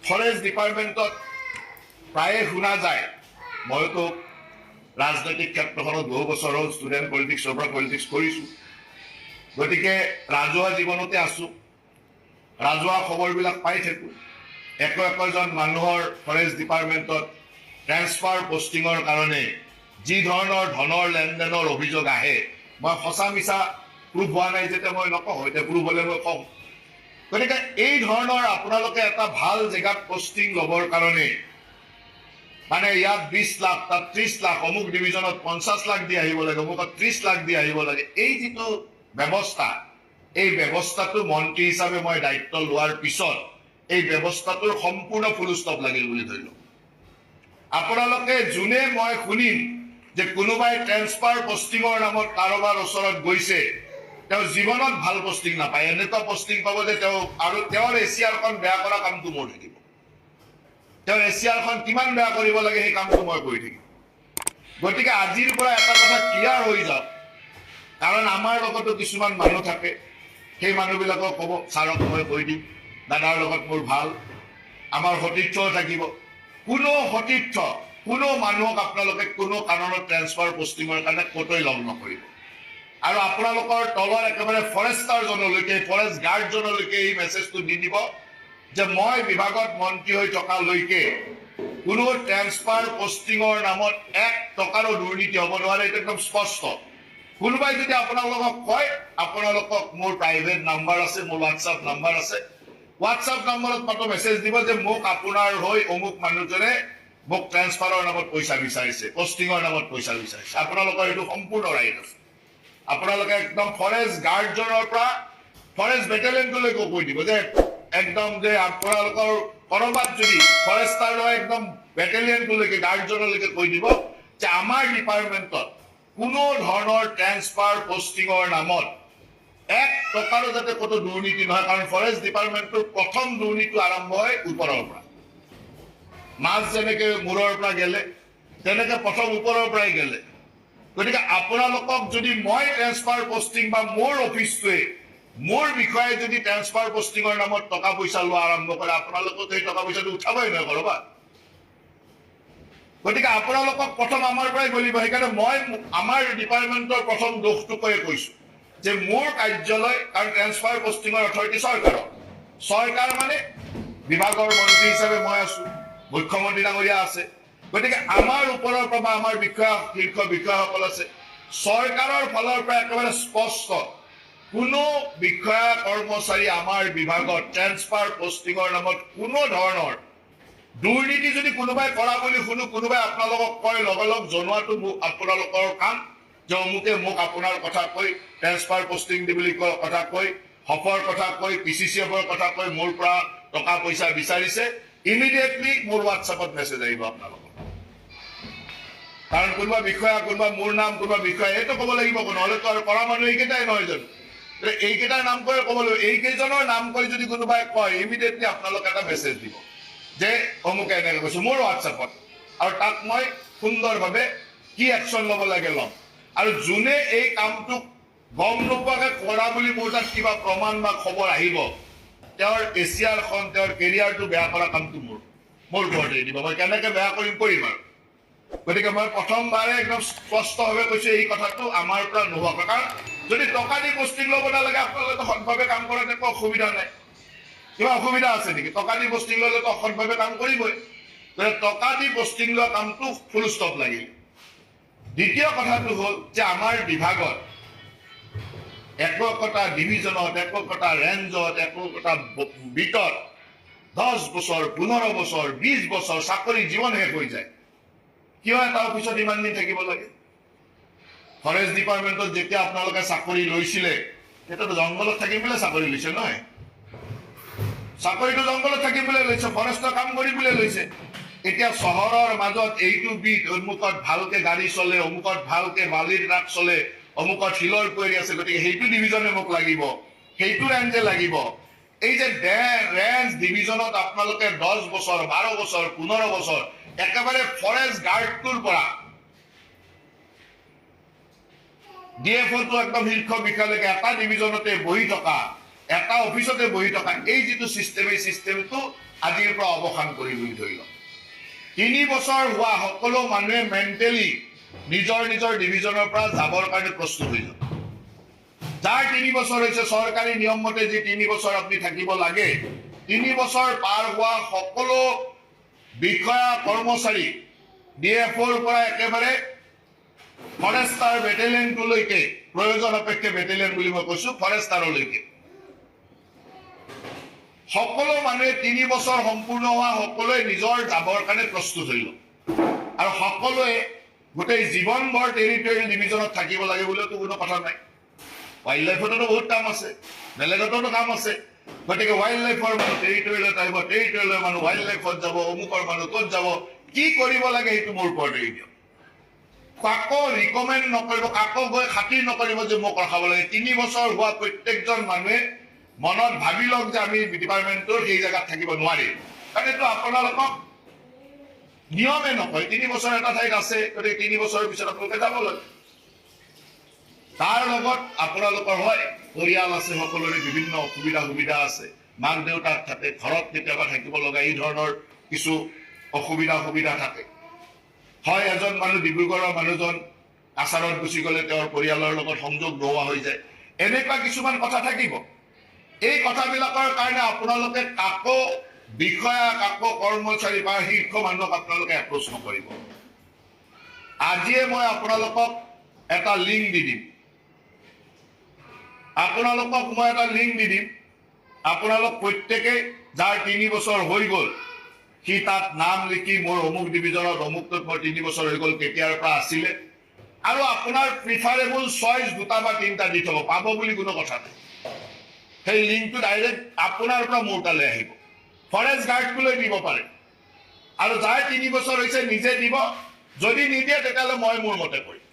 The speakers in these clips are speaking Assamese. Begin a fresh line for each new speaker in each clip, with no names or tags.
ফৰেষ্ট ডিপাৰ্টমেণ্টত প্ৰায়ে শুনা যায়, মইতো ৰাজনৈতিক ক্ষেত্ৰখনত বহু বছৰ হ'ল ষ্টুডেণ্ট পলিটিক্সৰ পৰা পলিটিক্স কৰিছোঁ, গতিকে ৰাজহুৱা জীৱনতে আছোঁ, ৰাজহুৱা খবৰবিলাক পাই থাকোঁ। একোজন মানুহৰ ফৰেষ্ট ডিপাৰ্টমেণ্টত ট্ৰেন্সফাৰ পষ্টিঙৰ কাৰণে যি ধৰণৰ ধনৰ লেনদেনৰ অভিযোগ আহে, মই সঁচা মিছা প্ৰুফ হোৱা নাই যেতিয়া মই নকওঁ, এতিয়া প্ৰুফ হ'লে মই কওঁ। গতিকে এই ধৰণৰ আপোনালোকে এটা ভাল জেগাত পষ্টিং ল'বৰ কাৰণে মানে ইয়াত 20 লাখ, তাত 30 লাখ, অমুক ডিভিজনত 50 লাখ দি আহিব লাগে, অমুকত 30 লাখ দি আহিব লাগে, এই যিটো ব্যৱস্থা, এই ব্যৱস্থাটো মন্ত্ৰী হিচাপে মই দায়িত্ব লোৱাৰ পিছত এই ব্যৱস্থাটোৰ সম্পূৰ্ণ ফুল ষ্টপ লাগিল বুলি ধৰিলোঁ। আপোনালোকে যোনে মই শুনিম যে কোনোবাই ট্ৰেন্সফাৰ পষ্টিঙৰ নামত কাৰোবাৰ ওচৰত গৈছে, তেওঁ জীৱনত ভাল পষ্টিং নাপায়, এনেকুৱা পষ্টিং পাব যে তেওঁৰ এছিয়াৰখন বেয়া কৰা কামটো মোৰ থাকিব। তেওঁৰ এছিয়াৰখন কিমান বেয়া কৰিব লাগে সেই কামটো মই কৰি থাকিম। গতিকে আজিৰ পৰা এটা কথা ক্লিয়াৰ হৈ যাওক, কাৰণ আমাৰ লগতো কিছুমান মানুহ থাকে, সেই মানুহবিলাকক ক'ব ছাৰক মই কৈ দিম, দাদাৰ লগত মোৰ ভাল, আমাৰ সতীৰ্থও থাকিব। কোনো সতীৰ্থ, কোনো মানুহক আপোনালোকে কোনো কাৰণত ট্ৰেন্সফাৰ পষ্টিঙৰ কাৰণে ক'তোই লগ নকৰিব। আৰু আপোনালোকৰ তলৰ একেবাৰে ফৰেষ্টাৰজনলৈকে, ফৰেষ্ট গাৰ্ডজনলৈকে এই মেছেজটো দি দিব যে মই বিভাগত মন্ত্ৰী হৈ থকালৈকে কোনো ট্ৰেন্সফাৰ পষ্টিঙৰ নামত 1 টকাৰো দুৰ্নীতি হ'ব নোৱাৰে, এইটো একদম স্পষ্ট। কোনোবাই যদি আপোনালোকক কয়, আপোনালোকক মোৰ প্ৰাইভেট নাম্বাৰ আছে, মোৰ হোৱাটছআপ নাম্বাৰ আছে, হোৱাটছআপ নাম্বাৰত মাত্ৰ মেছেজ দিব যে মোক আপোনাৰ হৈ অমুক মানুহজনে মোক ট্ৰেন্সফাৰৰ নামত পইচা বিচাৰিছে, পষ্টিঙৰ নামত পইচা বিচাৰিছে। আপোনালোকৰ এইটো সম্পূৰ্ণ ৰাইট আছে। আপোনালোকে একদম ফৰেষ্ট গাৰ্ডজনৰ পৰা ফৰেষ্ট বেটেলিয়নটোলৈকে কৈ দিব যে একদম যে আপোনালোকৰ কৰবাত যদি ফৰেষ্টাৰ একদম বেটেলিয়নটোলৈকে, গাৰ্ডজনলৈকে কৈ দিব যে আমাৰ ডিপাৰ্টমেণ্টত কোনো ধৰণৰ ট্ৰেন্সফাৰ পষ্টিঙৰ নামত 1 টকাৰো যাতে ক'তো দুৰ্নীতি নহয়, কাৰণ ফৰেষ্ট ডিপাৰ্টমেণ্টৰ প্ৰথম দুৰ্নীতি আৰম্ভ হয় ওপৰৰ পৰা। মাছ যেনেকে মূৰৰ পৰা গেলে, তেনেকে প্ৰথম ওপৰৰ পৰাই গেলে। গতিকে আপোনালোকক যদি মই ট্ৰেন্সফাৰ পষ্টিং বা মোৰ অফিচটোৱে মোৰ বিষয়ে যদি ট্ৰেন্সফাৰ পষ্টিঙৰ নামত টকা পইচা লোৱা আৰম্ভ কৰে, আপোনালোকক সেই টকা পইচাটো উঠাবই নহয় কৰবাত। গতিকে আপোনালোকক প্ৰথম আমাৰ পৰাই গলিব। সেইকাৰণে মই আমাৰ ডিপাৰ্টমেণ্টৰ প্ৰথম দোষটোকে কৈছো যে মোৰ কাৰ্যালয়, কাৰণ ট্ৰেন্সফাৰ পষ্টিঙৰ অথৰিটি চৰকাৰৰ, চৰকাৰ মানে বিভাগৰ মন্ত্ৰী হিচাপে মই আছো, মুখ্যমন্ত্ৰী ডাঙৰীয়া আছে। গতিকে আমাৰ ওপৰৰ পৰা আমাৰ বিষয়া, শীৰ্ষ বিষয়াসকল আছে, চৰকাৰৰ ফালৰ পৰা একেবাৰে স্পষ্ট কোনো বিষয়া কৰ্মচাৰী আমাৰ বিভাগত ট্ৰেন্সফাৰ পষ্টিঙৰ নামত কোনো ধৰণৰ দুৰ্নীতি যদি কোনোবাই কৰা বুলি শুনো, কোনোবাই আপোনালোকক কয়, লগে লগ জনোৱাটো আপোনালোকৰ কাম যে অমুকে মোক আপোনাৰ কথা কৈ ট্ৰেন্সফাৰ পষ্টিং দি বুলি কথা কৈ, হফৰ কথা কৈ, PCCF-ৰ কথা কৈ মোৰ পৰা টকা পইচা বিচাৰিছে, ইমিডিয়েটলি মোৰ হোৱাটছআপত মেছেজ আহিব আপোনালোকৰ। কাৰণ কোনোবা বিষয়া, কোনোবা মোৰ নাম, কোনোবা বিষয়া, এইটো ক'ব লাগিব, নহ'লেতো আৰু কৰা মানুহ এইকেইটাই নহয় জানো? এইকেইটাৰ নাম কৈ ক'ব লাগিব, এইকেইজনৰ নাম কৈ যদি কোনোবাই কয়, ইমিডিয়েটলি আপোনালোকে এটা মেছেজ দিব যে অমুকে এনেকে কৈছো মোৰ হোৱাটছআপত, আৰু তাক মই সুন্দৰভাৱে কি একশ্যন ল'ব লাগে ল'ম। আৰু যোনে এই কামটোক গম নোপোৱাকে কৰা বুলি মোৰ তাত কিবা প্ৰমাণ বা খবৰ আহিব, তেওঁৰ এছিয়াৰখন, তেওঁৰ কেৰিয়াৰটো বেয়া কৰা কামটো মোৰ ঘৰতে দিব। মই কেনেকে বেয়া কৰিম আৰু। গতিকে মই প্ৰথমবাৰে একদম স্পষ্টভাৱে কৈছো এই কথাটো আমাৰ পৰা নোহোৱা, কাৰণ যদি টকা দি পষ্টিং ল'ব নালাগে, আপোনালোকে সৎভাৱে কাম কৰাত একো অসুবিধা নাই। কিবা অসুবিধা আছে নেকি? টকা দি পষ্টিং ল'লেতো অসৎভাৱে কাম কৰিবই। টকা দি পষ্টিং লোৱা কামটো ফুল ষ্টপ লাগিল। দ্বিতীয় কথাটো হ'ল যে আমাৰ বিভাগত একোটা ডিভিজনত, একোটা ৰেঞ্জত, একোটা বিটত 10 বছৰ, 15 বছৰ, 20 বছৰ চাকৰি জীৱন শেষ হৈ যায়। কিয় এটা অফিচত ইমান দিন থাকিব লাগে? ফৰেষ্ট ডিপাৰ্টমেণ্টত যেতিয়া আপোনালোকে চাকৰি লৈছিলে, তেতিয়াতো জংঘলত থাকিম বুলিয়ে চাকৰি লৈছে নহয়? চাকৰিটো জংঘলত থাকিম বুলিয়ে লৈছে, ফৰেষ্টৰ কাম কৰিম বুলিয়ে লৈছে। এতিয়া চহৰৰ মাজত এইটো বিট, অমুকত ভালকে গাড়ী চলে, অমুকত ভালকে বালিৰ ট্ৰাক চলে, অমুকত শিলৰ কুঁৱেৰী আছে, গতিকে সেইটো ডিভিজনে মোক লাগিব, সেইটো ৰেঞ্জে লাগিব। এই যে ৰেঞ্জ ডিভিজনত আপোনালোকে 10 বছৰ, 12 বছৰ, 15 বছৰ একেবাৰে ফৰেষ্ট গাৰ্ডটোৰ পৰা DFO-টো একদম শীৰ্ষ বিষয়ালৈকে এটা ডিভিজনতে বহি থকা এটা অফিসতে বহি থকা এই যিটো চিষ্টেম, এই চিষ্টেমটো আজিৰ পৰা অৱসান কৰি বুলি ধৰি লওক। 3 বছৰ হোৱা সকলো মানুহে মেণ্টেলি নিজৰ নিজৰ ডিভিজনৰ পৰা যাবৰ কাৰণে প্ৰস্তুত হৈ যাব। যাৰ 3 বছৰ হৈছে চৰকাৰী নিয়ম মতে যে 3 বছৰ আপুনি থাকিব লাগে, 3 বছৰ পাৰ হোৱা সকলো বিষয়া কৰ্মচাৰী DFOৰ পৰা একেবাৰে ফৰেষ্টাৰ বেটেলিয়নটোলৈকে, প্ৰয়োজন অপেক্ষে বেটেলিয়ন বুলি মই কৈছো, ফৰেষ্টাৰলৈকে সকলো মানুহে 3 বছৰ সম্পূৰ্ণ হোৱা সকলোৱে নিজৰ যাবৰ কাৰণে প্ৰস্তুত হৈ লওক। আৰু সকলোৱে গোটেই জীৱনভৰ টেৰিটৰিয়েল ডিভিজনত থাকিব লাগে বুলিতো কোনো কথা নাই। ৱাইল্ড লাইফতো বহুত কাম আছে, বেলেগতো কাম আছে। গতিকে ৱাইল্ড লাইফৰ মানুহ টেৰিটৰিয়েলত আহিব, টেৰিটৰিয়েলৰ মানুহ ৱাইল্ড লাইফত যাব, অমুকৰ মানুহ ক'ত যাব, কি কৰিব লাগে সেইটো মোৰ ওপৰত এৰি দিয়ক। কাকো ৰিকমেণ্ড নকৰিব, কাকো গৈ খাতিৰ নকৰিব যে মোক ৰখাব লাগে। 3 বছৰ হোৱা প্ৰত্যেকজন মানুহে মনত ভাবি লওক যে আমি ডিপাৰ্টমেণ্টৰ সেই জেগাত থাকিব নোৱাৰিম, কাৰণ এইটো আপোনালোকক নিয়মে নকয়। 3 বছৰ এটা ঠাইত আছে, গতিকে 3 বছৰৰ পিছত আপোনালোকে যাব লাগে। তাৰ লগত আপোনালোকৰ হয় পৰিয়াল আছে, সকলোৰে বিভিন্ন অসুবিধা সুবিধা আছে, মাক দেউতাক থাকে, ঘৰত কেতিয়াবা থাকিব লগা এই ধৰণৰ কিছু অসুবিধা থাকে। হয় এজন মানুহ ডিব্ৰুগড়ৰ মানুহজন আচাৰত গুচি গ'লে তেওঁৰ পৰিয়ালৰ লগত সংযোগ নোহোৱা হৈ যায়, এনেকুৱা কিছুমান কথা থাকিব। এই কথাবিলাকৰ কাৰণে আপোনালোকে কাকো বিষয়া, কাকো কৰ্মচাৰী বা শীৰ্ষ মানুহক আপোনালোকে এপ্ৰ'চ নকৰিব। আজিয়ে মই আপোনালোকক এটা লিংক দি দিম, আপোনালোক প্ৰত্যেকে যাৰ 3 বছৰ হৈ গ'ল সি তাত নাম লিখি মোৰ অমুক ডিভিজনত অমুকটোত মোৰ 3 বছৰ হৈ গ'ল, কেতিয়াৰ পৰা আছিলে, আৰু আপোনাৰ প্ৰিফাৰেবল চইচ 2টা বা 3টা দি থব, পাব বুলি কোনো কথা নাই। সেই লিংকটো ডাইৰেক্ট আপোনাৰ পৰা মোৰ তালৈ আহিব, ফৰেষ্ট গাৰ্ডটোলৈ দিব পাৰে। আৰু যাৰ 3 বছৰ হৈছে নিজে দিব, যদি নিদিয়ে তেতিয়াহ'লে মই মোৰ মতে কৰিম।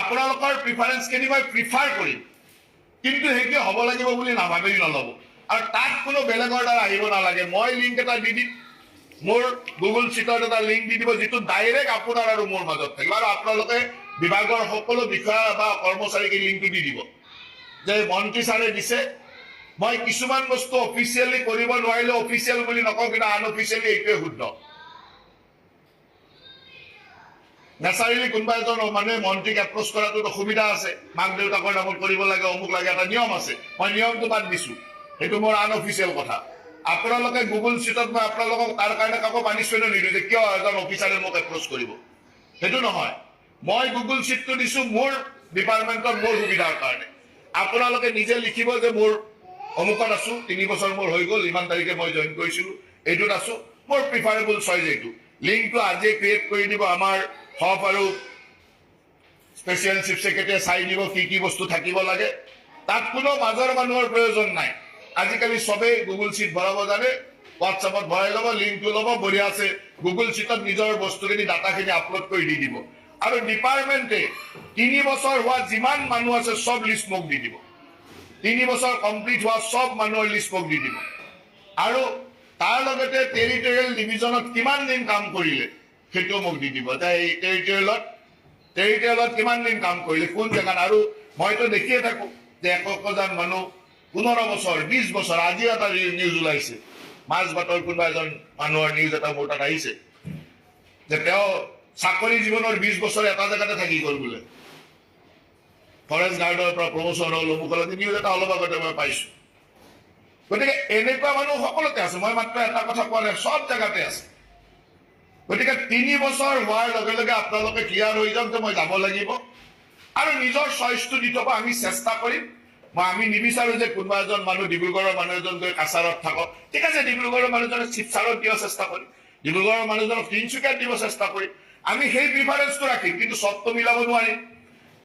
আপোনালোকৰ প্ৰিফাৰেঞ্চখিনি মই প্ৰিফাৰ কৰিম, কিন্তু সেইটো হ'ব লাগিব বুলি নাভাবি নল'ব। আৰু তাত কোনো বেলেগৰ দ্বাৰা আহিব নালাগে। মই লিংক এটা দি দিম, মোৰ গুগল শ্বীটত এটা লিংক দি দিব, যিটো ডাইৰেক্ট আপোনাৰ আৰু মোৰ মাজত থাকিব। আৰু আপোনালোকে বিভাগৰ সকলো বিষয়া বা কৰ্মচাৰীক এই লিংকটো দি দিব যে মন্ত্ৰী ছাৰে দিছে। মই কিছুমান বস্তু অফিচিয়েলি কৰিব নোৱাৰিলে অফিচিয়েল বুলি নকওঁ, কিন্তু আনঅফিচিয়েলি এইটোৱে শুদ্ধ। নেচাৰেলি কোনোবা এজন মানুহে মন্ত্ৰীক এপ্ৰ'চ কৰাটোত অসুবিধা আছে, মাক দেউতাকৰ নামত কৰিব লাগে, অমুক লাগে, এটা নিয়ম আছে, মই নিয়মটো বাদ দিছো, সেইটো মোৰ আনঅফিচিয়েল কথা। আপোনালোকে গুগল শ্বীটত মই আপোনালোকক তাৰ কাৰণে কাকো পানিছমেণ্টো নিদিওঁ যে কিয় এজন অফিচাৰে মোক এপ্ৰ'চ কৰিব, সেইটো নহয়। মই গুগল শ্বীটটো দিছো মোৰ ডিপাৰ্টমেণ্টত মোৰ সুবিধাৰ কাৰণে। আপোনালোকে নিজে লিখিব যে মোৰ অমুকত আছো, 3 বছৰ মোৰ হৈ গ'ল, ইমান তাৰিখে মই জইন কৰিছিলো, এইটোত আছো, মোৰ প্ৰিফাৰেবল চইচ এইটো। লিংকটো আজিয়ে ক্ৰিয়েট কৰি দিব, আমাৰ হব আৰু স্পেচিয়েল চিফ ছেক্ৰেটাৰীয়ে চাই দিব কি বস্তু থাকিব লাগে। তাত কোনো মাজৰ মানুহৰ প্ৰয়োজন নাই। আজিকালি চবেই গুগল শ্বীট ভৰাব জানে, হোৱাটছএপত ভৰাই ল'ব, লিংকটো ল'ব, বঢ়িয়া আছে, গুগল শ্বীটত নিজৰ বস্তুখিনি ডাটাখিনি আপলোড কৰি দি দিব। আৰু ডিপাৰ্টমেণ্টে 3 বছৰ হোৱা যিমান মানুহ আছে চব লিষ্ট মোক দি দিব, 3 বছৰ কমপ্লিট হোৱা চব মানুহৰ লিষ্ট মোক দি দিব। আৰু তাৰ লগতে টেৰিটৰিয়েল ডিভিজনত কিমান দিন কাম কৰিলে সেইটোও মোক দি দিব, যে এই টেৰিটৰিয়েলত কিমান দিন কাম কৰিলে, কোন জেগাত। আৰু মইতো দেখিয়ে থাকো যে একজন মানুহ 15 বছৰ 20 বছৰ, আজিও এটা নিউজ ওলাইছে, মাজবাটৰ কোনোবা এজন মানুহৰ নিউজ এটা মোৰ তাত আহিছে যে তেওঁ চাকৰি জীৱনৰ 20 বছৰ এটা জেগাতে থাকি গ'ল বোলে, ফৰেষ্ট গাৰ্ডৰ পৰা প্ৰমোচন হ'ল, অমুকলৈ নিউজ এটা অলপ আগতে মই পাইছো। গতিকে এনেকুৱা মানুহ সকলোতে আছে, মই মাত্ৰ এটা কথা কোৱা নাই, সব জেগাতে আছে। গতিকে 3 বছৰ হোৱাৰ লগে লগে আপোনালোকে ক্লিয়াৰ হৈ যাওক যে মই যাব লাগিব, আৰু নিজৰ চইচটো দি থব। আমি চেষ্টা কৰিম, আমি নিবিচাৰো যে কোনোবা এজন মানুহ ডিব্ৰুগড়ৰ মানুহ এজন গৈ কাছাৰত থাকক, ঠিক আছে, ডিব্ৰুগড়ৰ মানুহজনক শিৱসাগৰত দিব চেষ্টা কৰিম, ডিব্ৰুগড়ৰ মানুহজনক তিনিচুকীয়াত দিব চেষ্টা কৰিম, আমি সেই প্ৰিফাৰেঞ্চটো ৰাখিম, কিন্তু চবটো মিলাব নোৱাৰিম।